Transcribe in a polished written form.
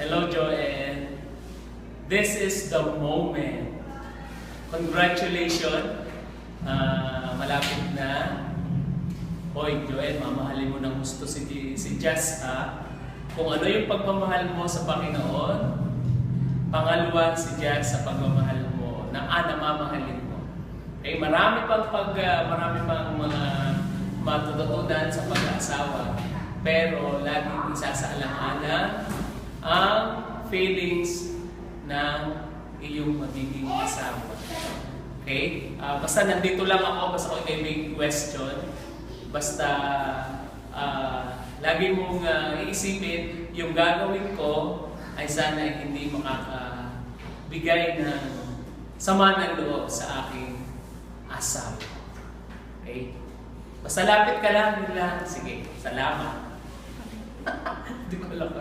Hello, Joel. This is the moment. Congratulations. Malapit na. Hoy, Joel, mamahalin mo ng gusto si Jess, ha? Kung ano yung pagmamahal mo sa Panginoon, pangalawa si Jess sa pagmamahal mo, namamahalin mo. Okay, marami pang mga matututunan sa pag-aasawa, pero laging isasaalang-alang ang feelings ng iyong magiging asawa. Okay? Basta nandito lang ako, basta kung may question, basta lagi mong iisipin, yung gagawin ko ay sana hindi makakabigay ng sama ng loob sa aking asawa. Okay? Basta lapit ka lang, yun lang. Sige, salamat. Hindi ko lang